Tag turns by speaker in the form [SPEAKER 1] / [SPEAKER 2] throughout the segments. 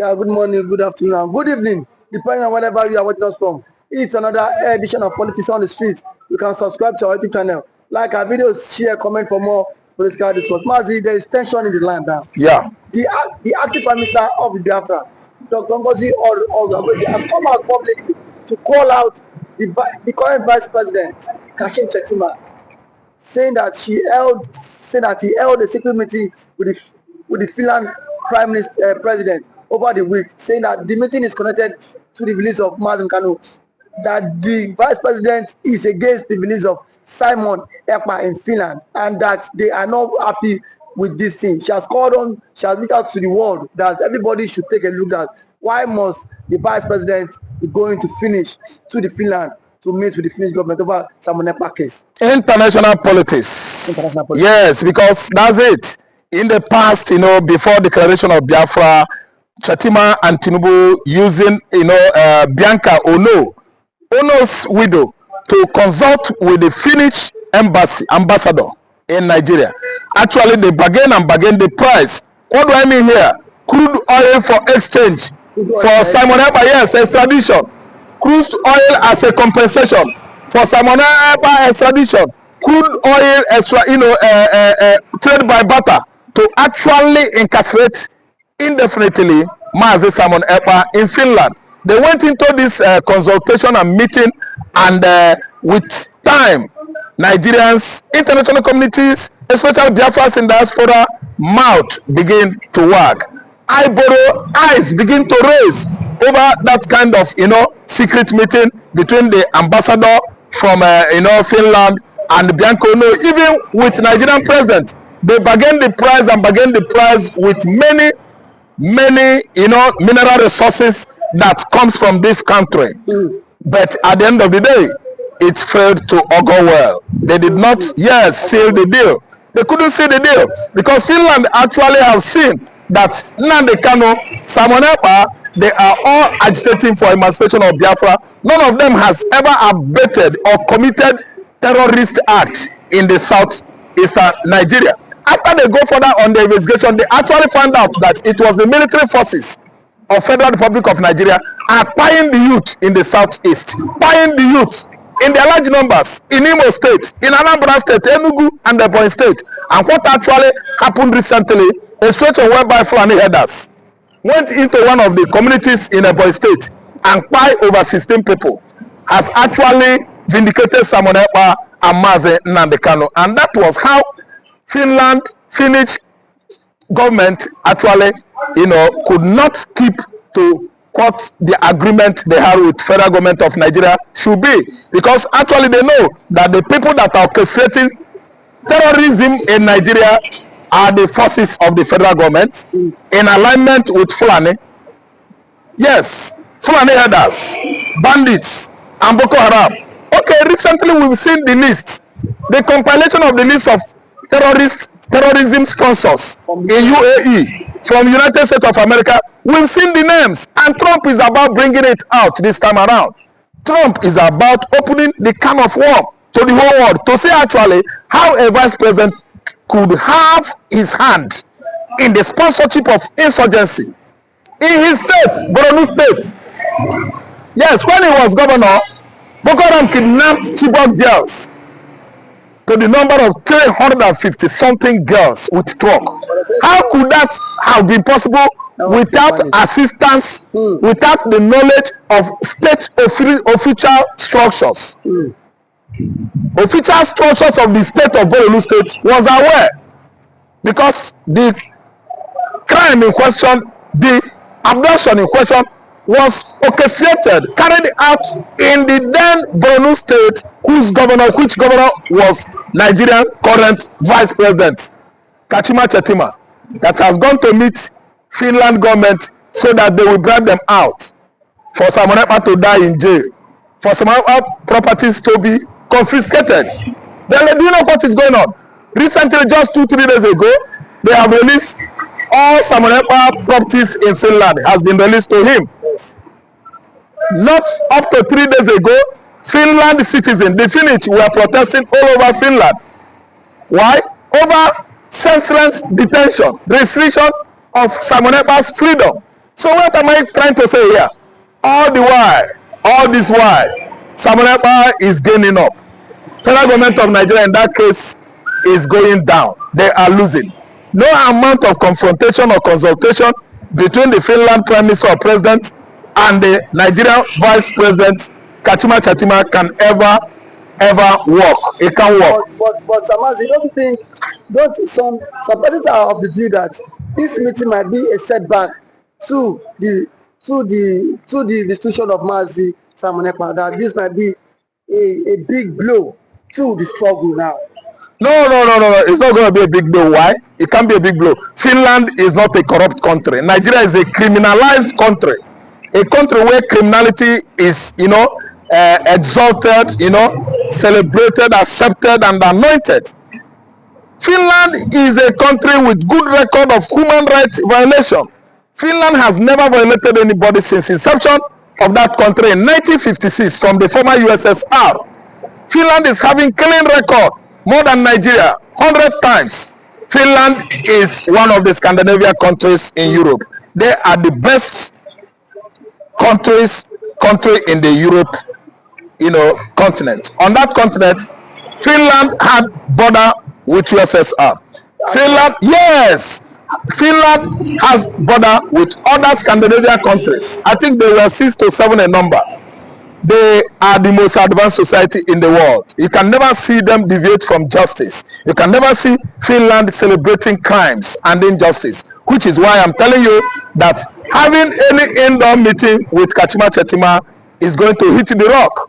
[SPEAKER 1] Yeah, good morning, good afternoon, and good evening, depending on wherever you are watching us from. It's another edition of Politics on the Streets. You can subscribe to our YouTube channel, like our videos, share, comment for more political discourse. Mazi, there is tension in the land now.
[SPEAKER 2] Yeah.
[SPEAKER 1] The active Prime Minister of the Biafra, Dr. Ngozi Orabueze, has come out publicly to call out the current Vice President, Shettima, saying that he held a secret meeting with the Finland president over the week, saying that the meeting is connected to the release of Mazin Kanu, that the vice president is against the release of Simon Ekpa in Finland, and that they are not happy with this thing. She has reached out to the world that everybody should take a look at why must the vice president be going to the Finland to meet with the Finnish government over Simon Ekpa case.
[SPEAKER 2] International politics. Yes, because that's it. In the past, before the declaration of Biafra, Shettima and Tinubu using, Bianca Ono's widow to consult with the Finnish ambassador in Nigeria. Actually, they bargain the price. What do I mean here? Crude oil for exchange for Simon Ekpa, yes, extradition. Crude oil as a compensation for Simon Ekpa extradition. Crude oil trade by barter to actually incarcerate indefinitely Mazi Simon Ekpa in Finland. They went into this consultation and meeting, and with time, Nigerians, international communities, especially Biafrans in diaspora, mouth begin to wag. Eyes begin to raise over that kind of secret meeting between the ambassador from Finland and Bianca Ono. Even with Nigerian president, they bargain the price with many mineral resources that comes from this country. But at the end of the day, it failed to augur well. They did not seal the deal. They couldn't seal the deal because Finland actually have seen that Nnamdi Kanu, Simon Ekpa, they are all agitating for emancipation of Biafra. None of them has ever abetted or committed terrorist acts in the southeastern Nigeria. After they go further on the investigation, they actually found out that it was the military forces of Federal Republic of Nigeria acquiring the youth in the southeast, buying the youth in their large numbers in Imo State, in Anambra State, Enugu, and the Ebonyi State. And what actually happened recently, a situation whereby Fulani herders went into one of the communities in Ebonyi State and by over 16 people, has actually vindicated Simon Ekpa and Mazi Nnamdi Kanu. And that was how Finnish government actually, could not keep to what the agreement they had with federal government of Nigeria should be, because actually they know that the people that are orchestrating terrorism in Nigeria are the forces of the federal government in alignment with Fulani. Yes, Fulani herders, bandits, and Boko Haram. Okay, recently we've seen the list, the compilation of the list of terrorism sponsors in UAE from United States of America. We've seen the names, and Trump is about bringing it out this time around. Trump is about opening the can of worms to the whole world to see actually how a vice president could have his hand in the sponsorship of insurgency in his state, Borno State. Yes, when he was governor, Boko Haram kidnapped Chibok girls to the number of 350 something girls with truck. How could that have been possible without assistance, without the knowledge of state official structures? Official structures of the state of Borno State was aware, because the crime in question, the abduction in question, was orchestrated, carried out in the then Borno State, which governor was Nigerian current vice president, Shettima, that has gone to meet Finland government so that they will bribe them out, for Simon Ekpa to die in jail, for some properties to be confiscated. Then do you know what is going on? Recently, just 2-3 days ago, they have released all Simon Ekpa properties in Finland has been released to him. Not up to 3 days ago, Finland citizens, the Finnish, were protesting all over Finland. Why? Over senseless detention, restriction of Simon Ekpa's freedom. So what am I trying to say here? All this while, Simon Ekpa is gaining up. Federal government of Nigeria in that case is going down. They are losing. No amount of confrontation or consultation between the Finland Prime Minister or President and the Nigerian Vice President Shettima can ever work. It can work.
[SPEAKER 1] But Samazi, don't some persons are of the view that this meeting might be a setback to the institution of Mazi Simon Ekpa, that this might be a big blow to the struggle now.
[SPEAKER 2] No. It's not going to be a big blow. Why? It can't be a big blow. Finland is not a corrupt country. Nigeria is a criminalized country. A country where criminality is, exalted, celebrated, accepted, and anointed. Finland is a country with good record of human rights violation. Finland has never violated anybody since inception of that country in 1956 from the former USSR. Finland is having clean record more than Nigeria 100 times. Finland is one of the Scandinavian countries in Europe. They are the best country in the Europe, continent. On that continent, Finland had border with USSR. Finland has border with other Scandinavian countries. I think they were 6 to 7 in number. They are the most advanced society in the world. You can never see them deviate from justice. You can never see Finland celebrating crimes and injustice, which is why I'm telling you that having any indoor meeting with Shettima is going to hit the rock.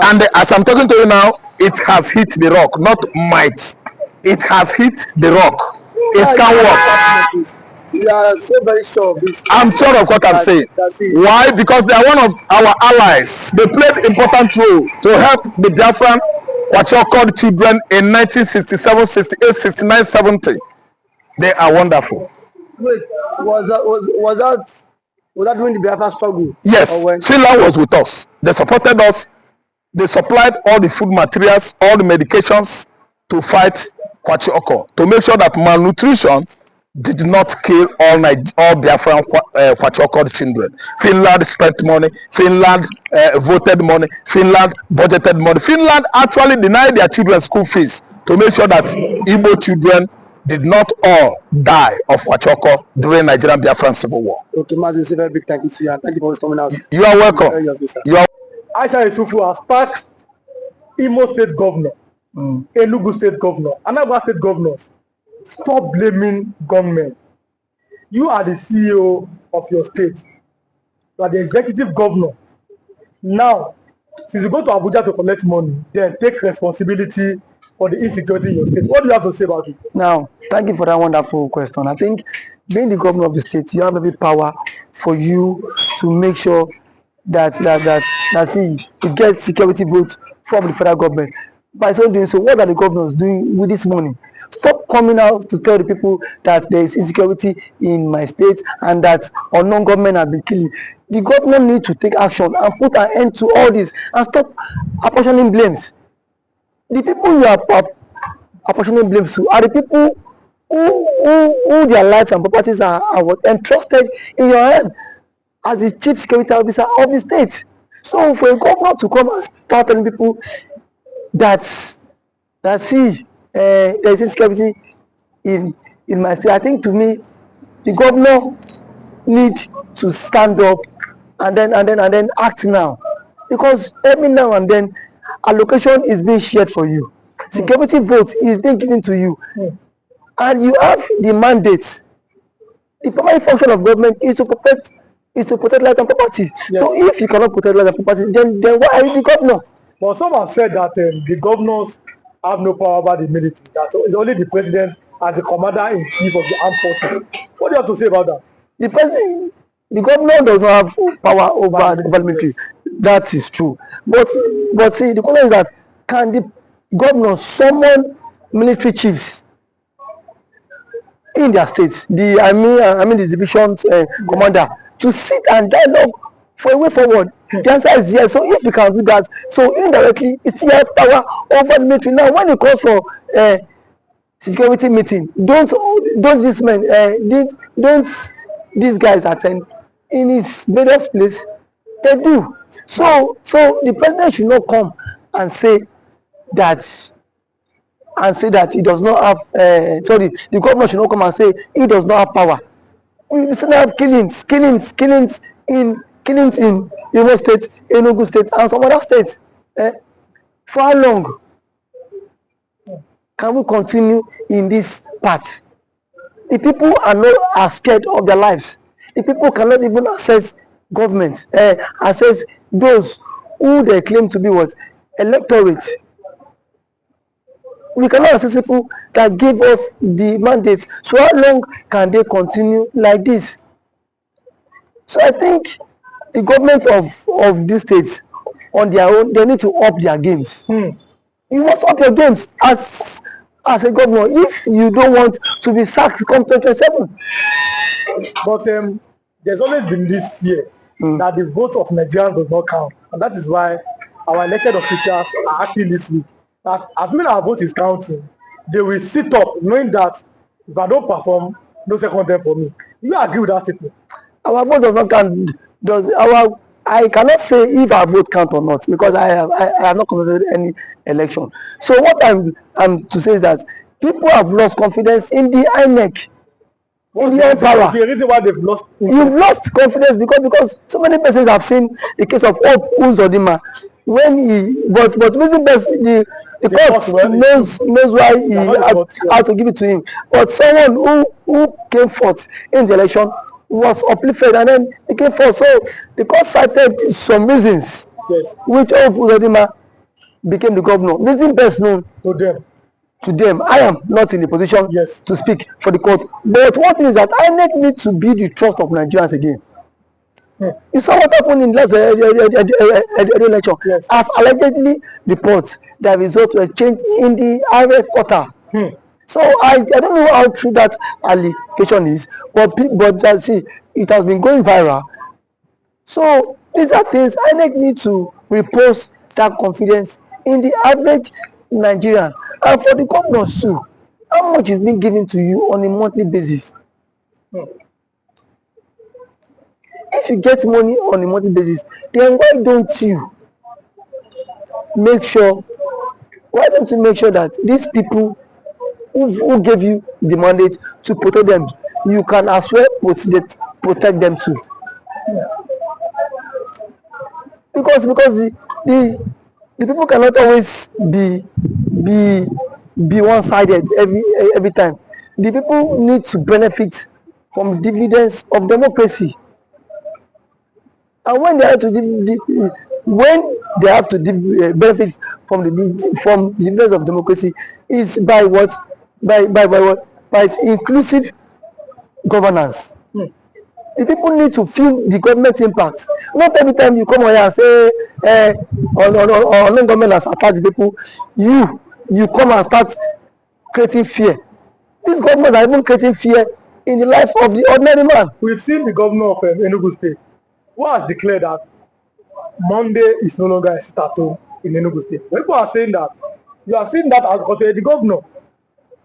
[SPEAKER 2] And as I'm talking to you now, it has hit the rock, not might. It has hit the rock. It can work.
[SPEAKER 1] You are so very sure of this.
[SPEAKER 2] I'm sure of what I'm saying. Why? Because they are one of our allies. They played important role to help the Biafran, what you called children in 1967, 68, 69, 70. They are wonderful.
[SPEAKER 1] Wait, was that during the Biafra struggle?
[SPEAKER 2] Yes, Finland was with us. They supported us. They supplied all the food materials, all the medications to fight Kwachioko, to make sure that malnutrition did not kill all Biafran Kwachioko children. Finland spent money. Finland voted money. Finland budgeted money. Finland actually denied their children school fees to make sure that Igbo children did not all die of Kwachioko during Nigerian Biafran civil war.
[SPEAKER 1] Okay, Mazi, you say very big thank you to you, and thank you for coming out.
[SPEAKER 2] You are welcome. You are.
[SPEAKER 3] Aisha Yusufu has tasked Imo State Governor, Enugu State Governor, Anambra State Governors, stop blaming gunmen. You are the CEO of your state. You are the executive governor. Now, since you go to Abuja to collect money, then take responsibility for the insecurity in your state. What do you have to say about it?
[SPEAKER 1] Now, thank you for that wonderful question. I think being the governor of the state, you have every power for you to make sure that you get security votes from the federal government. By so doing so, what are the governors doing with this money? Stop coming out to tell the people that there is insecurity in my state and that unknown government have been killing. The government need to take action and put an end to all this and stop apportioning blames. The people you are apportioning blames to are the people who their lives and properties are entrusted in your hand as the chief security officer of the state. So for a governor to come and start telling people that there is insecurity in my state, I think to me the governor need to stand up and then act now, because every now and then allocation is being shared for you, security vote is being given to you, and you have the mandate. The primary function of government is to protect life and property. Yes. So if you cannot protect life and property, then why are you the governor?
[SPEAKER 3] But some have said that the governors have no power over the military. That it's only the president as the commander-in-chief of the armed forces. What do you have to say about that?
[SPEAKER 1] The governor does not have power over the military. That is true. But see, the question is that can the governor summon military chiefs in their states? I mean the division's commander to sit and dialogue for a way forward. The answer is yes. So if you can do that, so indirectly it's still have power over the military. Now when it calls for security meeting, don't this man don't these guys attend in his various place, they do. So the president should not come and say that he does not have sorry, the governor should not come and say he does not have power. We still have killings in Imo State, Enugu State, and some other states. For how long can we continue in this path? The people are scared of their lives. The people cannot even access government, access those who they claim to be what electorate. We cannot access people that give us the mandate. So how long can they continue like this? So I think the government of these states on their own, they need to up their games. You must up your games as a governor if you don't want to be sacked come 2027.
[SPEAKER 3] But there's always been this fear that the votes of Nigerians does not count, and that is why our elected officials are acting this week. That assuming our vote is counting, they will sit up knowing that if I don't perform, no second term for me. You agree with that statement?
[SPEAKER 1] Our vote does not count. I cannot say if our vote count or not because I have not conducted any election. So what I'm to say is that people have lost confidence in the INEC. In the power.
[SPEAKER 3] The reason why they've lost
[SPEAKER 1] you've lost confidence because so many persons have seen the case of Uzodinma when he but reason best the court knows why he had to give it to him. But someone who came forth in the election was uplifted and then he came forth. So the court cited some reasons which Uzodinma became the governor. Reason best known to them. I am not in the position to speak for the court. But one thing is that INEC needs to be the trust of Nigerians again. You saw what happened in last election. As allegedly reports that results were changed in the RF quarter. So I don't know how true that allegation is, but see, it has been going viral. So these are things INEC need to repose that confidence in the average Nigerian. And for the governors too, how much is being given to you on a monthly basis? If you get money on a monthly basis, then why don't you make sure that these people who gave you the mandate to protect them, you can as well protect them too? Because the people cannot always be one-sided every time. The people need to benefit from dividends of democracy, and when they have to benefit from the dividends of democracy is by what? By inclusive governance. The people need to feel the government impact. Not every time you come on here and say government has attacked the people, you come and start creating fear. These governments are even creating fear in the life of the ordinary man.
[SPEAKER 3] We've seen the governor of Enugu State who has declared that Monday is no longer a sit-at-home in Enugu State. People are saying that you are seeing that as because you're the governor.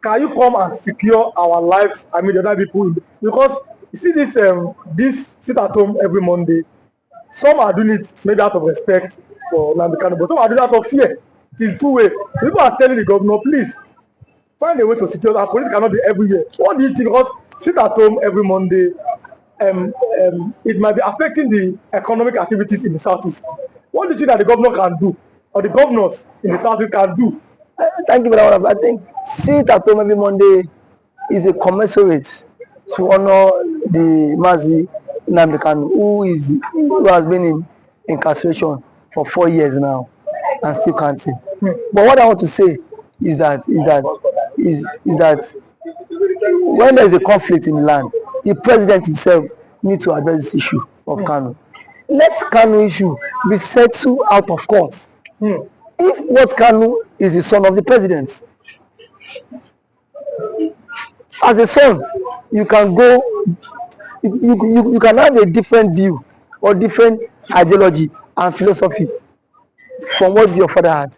[SPEAKER 3] Can you come and secure our lives? I mean, the other people, because you see this sit-at-home every Monday. Some are doing it maybe out of respect for Nnamdi, but some are doing it out of fear. It is two ways. People are telling the governor, please find a way to secure that. Police cannot be everywhere. What do you think? Because sit at home every Monday, it might be affecting the economic activities in the southeast. What do you think that the governor can do, or the governors in the southeast can do?
[SPEAKER 1] Thank you very much. I think sit at home every Monday is a commensurate to honor the Mazi Nnamdi, who has been in incarceration for 4 years now and still counting. But what I want to say is that when there is a conflict in the land, the president himself needs to address this issue of Kanu. Let Kanu issue be settled out of court. If what Kanu is the son of the president, as a son, you can go, you can have a different view or different ideology and philosophy from what your father had.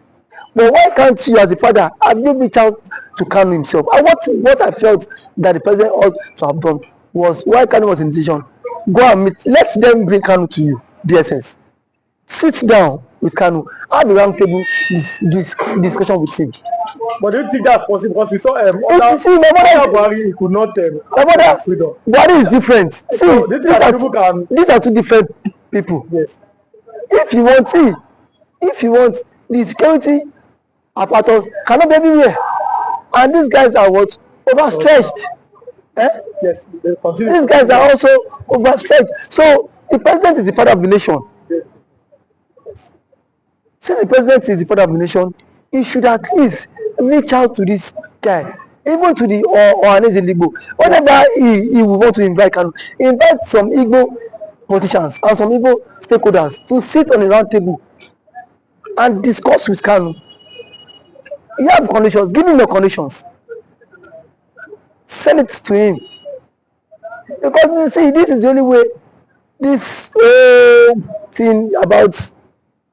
[SPEAKER 1] But why can't you, as a father, have you reached out to Kanu himself? And what I felt that the president ought to have done was why Kanu was in decision. Go and meet. Let them bring Kanu to you, DSS. Sit down with Kanu. Have a round table discussion with him.
[SPEAKER 3] But do you think that's possible? Because we saw
[SPEAKER 1] See, my brother,
[SPEAKER 3] Buhari, he could not
[SPEAKER 1] my brother, Buhari is different. See,
[SPEAKER 3] so
[SPEAKER 1] these are two different people.
[SPEAKER 3] Yes.
[SPEAKER 1] If you want the security apparatus cannot be everywhere, and these guys are what overstretched.
[SPEAKER 3] Yes.
[SPEAKER 1] These guys are also overstretched. So the president is the father of the nation. Since the president is the father of the nation, he should at least reach out to this guy, even to the Orabueze Igbo. Whenever he will want to invite some Igbo politicians and some Igbo stakeholders to sit on a round table and discuss with Kanu. You have conditions, give him your conditions. Send it to him. Because you see, this is the only way this thing about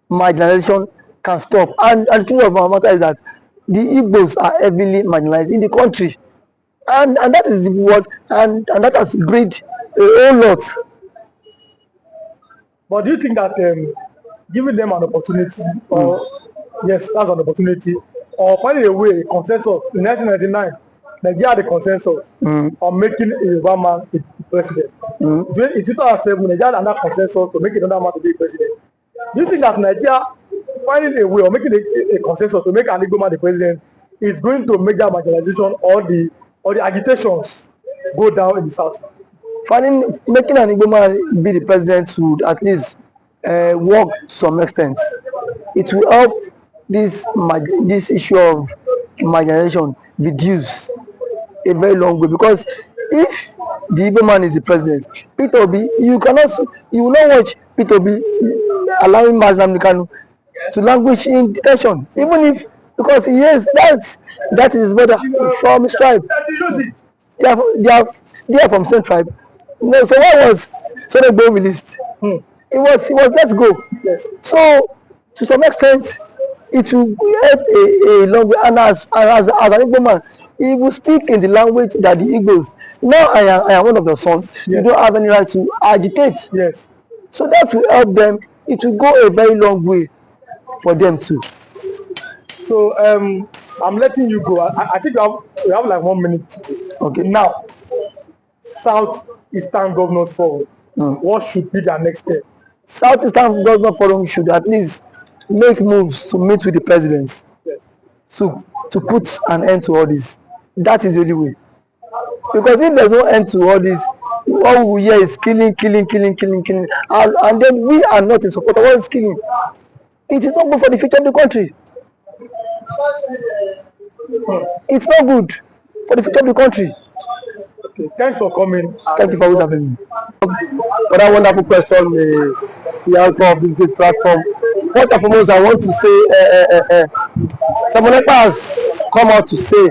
[SPEAKER 1] marginalization can stop. And the truth of our matter is that the Igbos are heavily marginalized in the country. And that is what and that has breed a whole lot.
[SPEAKER 3] But do you think that giving them an opportunity, or yes, that's an opportunity, or finding a way, a consensus in 1999, Nigeria had a consensus on making a Yoruba man a president. In 2007, Nigeria had another consensus to make another man to be president. Do you think that Nigeria finding a way or making a consensus to make an Igbo man the president is going to make that marginalization or the agitations go down in the south?
[SPEAKER 1] Making an Igbo man be the president would at least work to some extent. It will help this issue of marginalization reduce a very long way, because if the Igbo man is the president, Peter Obi, you will not watch Peter Obi allowing Mazi Kanu to languish in detention, even if, because yes, that is his brother from his tribe. They are from same tribe. No, so why was Sonegbo released? It was let's go.
[SPEAKER 3] Yes.
[SPEAKER 1] So to some extent, it will help a long way. And as an Igbo man, he will speak in the language that the Igbos. Now I am one of the sons. Yes. You don't have any right to agitate.
[SPEAKER 3] Yes.
[SPEAKER 1] So that will help them. It will go a very long way for them too.
[SPEAKER 3] So I'm letting you go. I think we have like 1 minute.
[SPEAKER 1] Okay.
[SPEAKER 3] Now, Southeastern Governors Forum. What should be their next step?
[SPEAKER 1] Southeastern Governors Forum should at least make moves to meet with the presidents.
[SPEAKER 3] Yes.
[SPEAKER 1] To put an end to all this. That is the only way. Because if there's no end to all this, all we hear is killing. And then we are not in support of all this killing. It is not good for the future of the country. It's not good for the future of the country.
[SPEAKER 3] Okay, thanks for coming.
[SPEAKER 1] Thank you for having me. For that wonderful question, the outcome of this good platform. First and foremost, I want to say, Simon Ekpa has come out to say,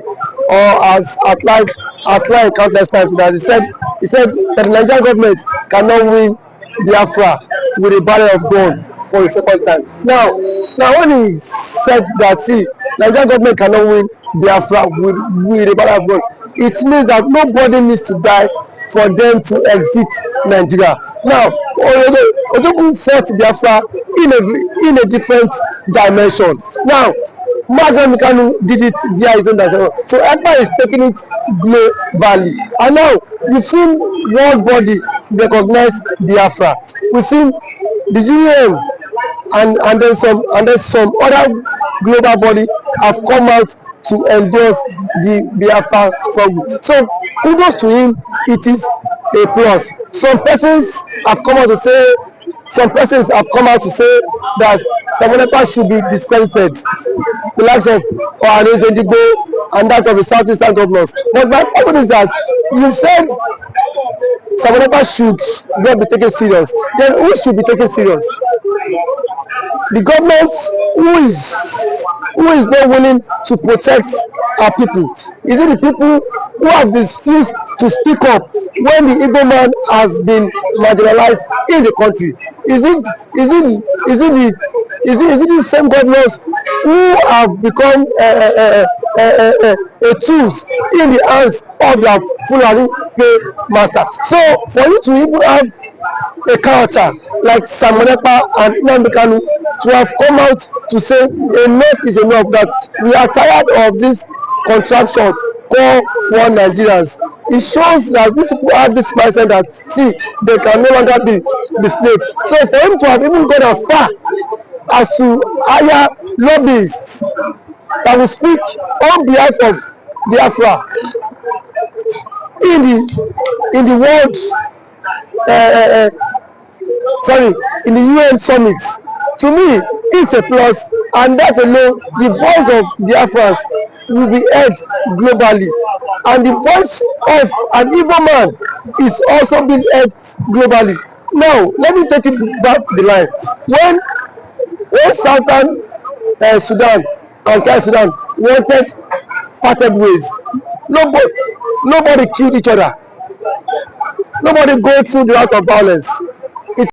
[SPEAKER 1] or has outlined countless times that he said that the Nigerian government cannot win Biafra with a barrel of gold for a second time. Now when he said that, see, Nigerian government cannot win Biafra with a barrel of gold, it means that nobody needs to die for them to exit Nigeria. Now, Ojoku fought Biafra in a different dimension. Now, Mazi Kanu did it via his own direction. So Ekpa is taking it globally. And now we've seen world body recognize Biafra. We've seen the UN and then some other global body have come out to endorse the Biafra struggle. So kudos to him, it is a plus. Some persons have come out to say that Simon Ekpa should be discredited, the likes of Orabueze and that of the Southeastern governors. But my question is that you said Simon Ekpa should not be taken serious. Then who should be taken serious? The government who is not willing to protect our people? Is it the people who have refused to speak up when the Igbo man has been marginalized in the country? Is it
[SPEAKER 4] is it the same governors who have become a tools in the hands of their Fulani master? So for you to even have a character like Simon Ekpa and Nnamdi Kanu to have come out to say enough is enough, that we are tired of this contraption called one Nigerians. It shows that these people have this mindset that, see, they can no longer be the slave. So for him to have even gone as far as to hire lobbyists that will speak on behalf of Biafra in the world, in the UN summit, to me it's a plus, and that alone, the voice of Biafrans will be heard globally, and the voice of an Igbo man is also being heard globally. Now let me take it back the line. When Southern Sudan and South Sudan wanted parted ways, nobody killed each other, nobody go through the route of violence.